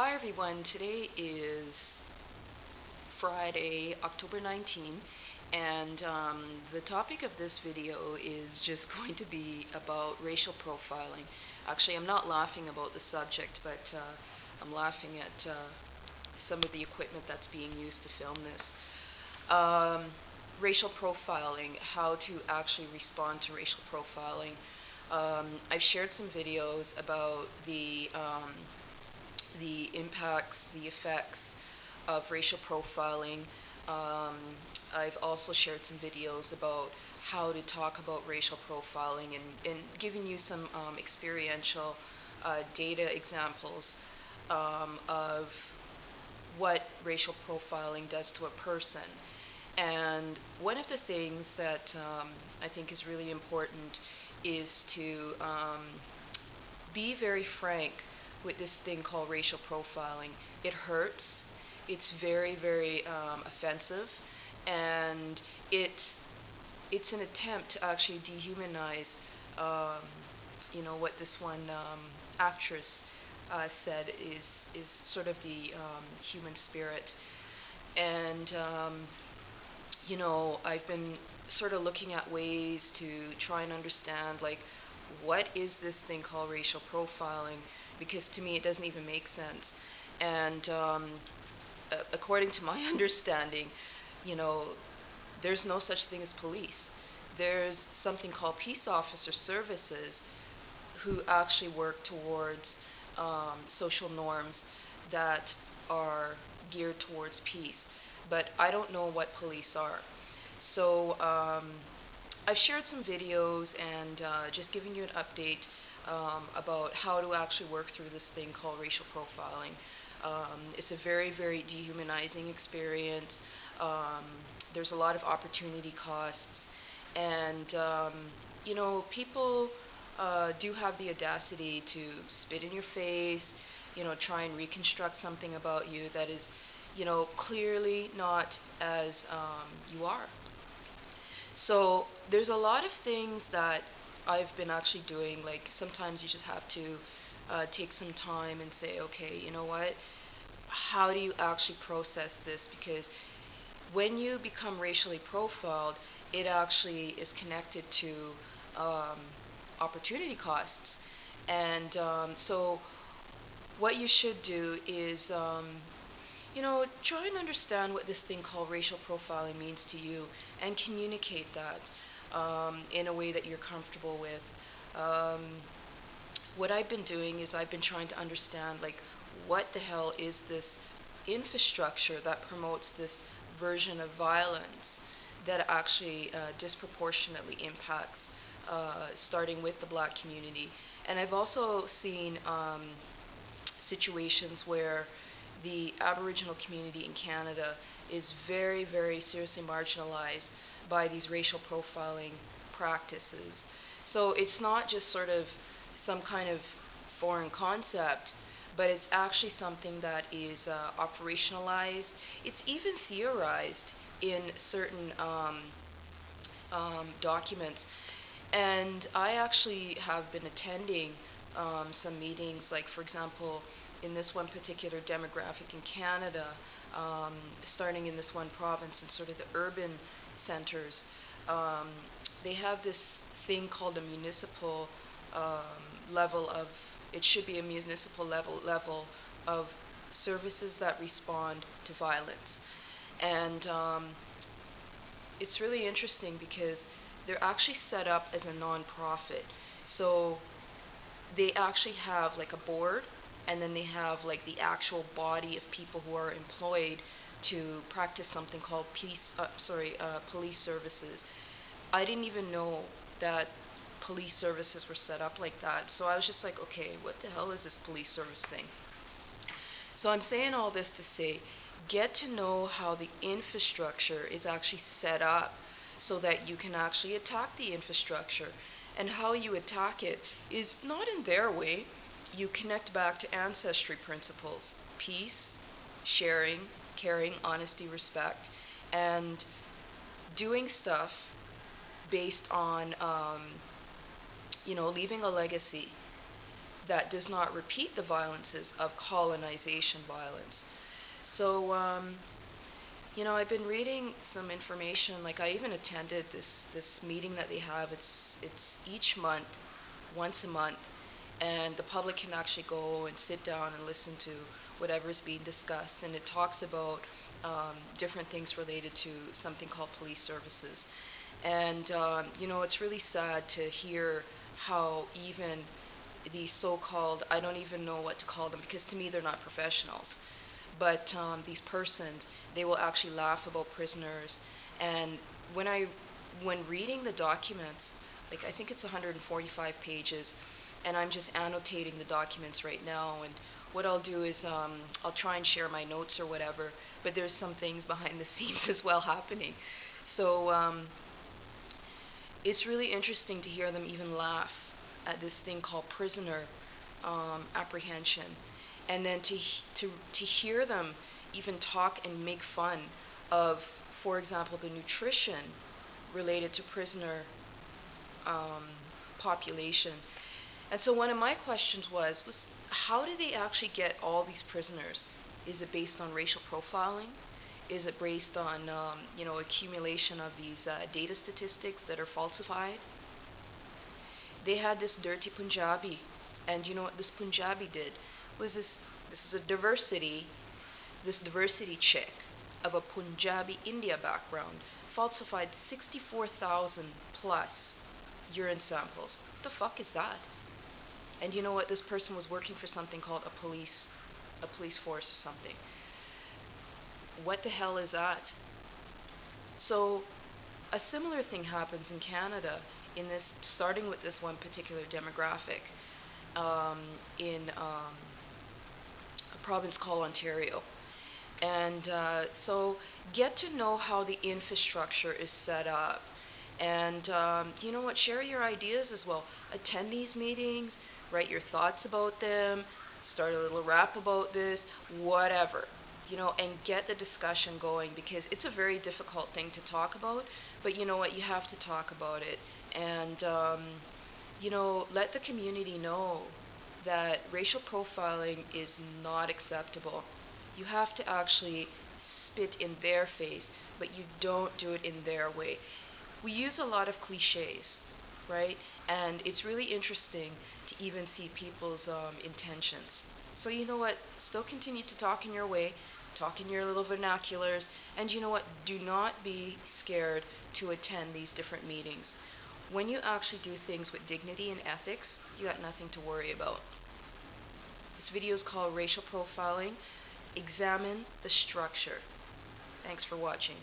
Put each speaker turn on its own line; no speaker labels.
Hi everyone, today is Friday, October 19, and the topic of this video is just going to be about racial profiling. Actually, I'm not laughing about the subject, but I'm laughing at some of the equipment that's being used to film this. Um, Racial profiling, how to actually respond to racial profiling. I've shared some videos about the impacts, the effects of racial profiling. Um, I've also shared some videos about how to talk about racial profiling and giving you some experiential data examples of what racial profiling does to a person. And one of the things that I think is really important is to be very frank with this thing called racial profiling. It hurts. It's very, very offensive, and it's an attempt to actually dehumanize, um, what this one actress said is sort of the human spirit. And I've been sort of looking at ways to try and understand, like, what is this thing called racial profiling? Because to me, it doesn't even make sense. And according to my understanding, you know, there's no such thing as police. There's something called peace officer services who actually work towards social norms that are geared towards peace. But I don't know what police are. So I've shared some videos and just giving you an update about how to actually work through this thing called racial profiling. It's a very, very dehumanizing experience. Um, there's a lot of opportunity costs, and people do have the audacity to spit in your face, try and reconstruct something about you that is, clearly not as you are. So there's a lot of things that I've been actually doing. Like, sometimes you just have to take some time and say, okay, you know what? How do you actually process this? Because when you become racially profiled, it actually is connected to um, opportunity costs. And so what you should do is try and understand what this thing called racial profiling means to you and communicate that in a way that you're comfortable with. Um, what I've been doing is I've been trying to understand, like, what the hell is this infrastructure that promotes this version of violence that actually disproportionately impacts, starting with the black community. And I've also seen situations where the Aboriginal community in Canada is very, very seriously marginalized by these racial profiling practices. So it's not just sort of some kind of foreign concept, but it's actually something that is operationalized. It's even theorized in certain documents. And I actually have been attending some meetings, like, for example, in this one particular demographic in Canada, starting in this one province and sort of the urban centers, they have this thing called a municipal level of, it should be a municipal level of services that respond to violence. And it's really interesting because they're actually set up as a non-profit. So they actually have like a board, and then they have like the actual body of people who are employed to practice something called police services. I didn't even know that police services were set up like that. So I was just like, okay, what the hell is this police service thing? So I'm saying all this to say, get to know how the infrastructure is actually set up so that you can actually attack the infrastructure. And how you attack it is not in their way. You connect back to ancestry principles: peace, sharing, caring, honesty, respect, and doing stuff based on, leaving a legacy. that does not repeat the violences of colonization violence. So, I've been reading some information. Like I even attended this meeting that they have. It's each month, once a month, and the public can actually go and sit down and listen to whatever is being discussed. And it talks about different things related to something called police services. And it's really sad to hear how even these so-called, I don't even know what to call them, because to me they're not professionals, but these persons, they will actually laugh about prisoners. And when reading the documents, like I think it's 145 pages, and I'm just annotating the documents right now. And what I'll do is I'll try and share my notes or whatever, but there's some things behind the scenes as well happening. So it's really interesting to hear them even laugh at this thing called prisoner apprehension, and then to hear them even talk and make fun of, for example, the nutrition related to prisoner population. And so one of my questions was how do they actually get all these prisoners? Is it based on racial profiling? Is it based on accumulation of these data statistics that are falsified? They had this dirty Punjabi, and you know what this Punjabi did was this is a diversity chick of a Punjabi India background falsified 64,000 plus urine samples. What the fuck is that? And you know what, this person was working for something called a police force or something. What the hell is that? So a similar thing happens in Canada, starting with this one particular demographic in a province called Ontario. And so get to know how the infrastructure is set up. And you know what, share your ideas as well. Attend these meetings, write your thoughts about them, start a little rap about this, whatever. And get the discussion going, because it's a very difficult thing to talk about, but you know what, you have to talk about it. And let the community know that racial profiling is not acceptable. You have to actually spit in their face, but you don't do it in their way. We use a lot of cliches, right? And it's really interesting to even see people's intentions. So you know what, still continue to talk in your way, talk in your little vernaculars, and you know what, do not be scared to attend these different meetings. When you actually do things with dignity and ethics, you got nothing to worry about. This video is called Racial Profiling. Examine the structure. Thanks for watching.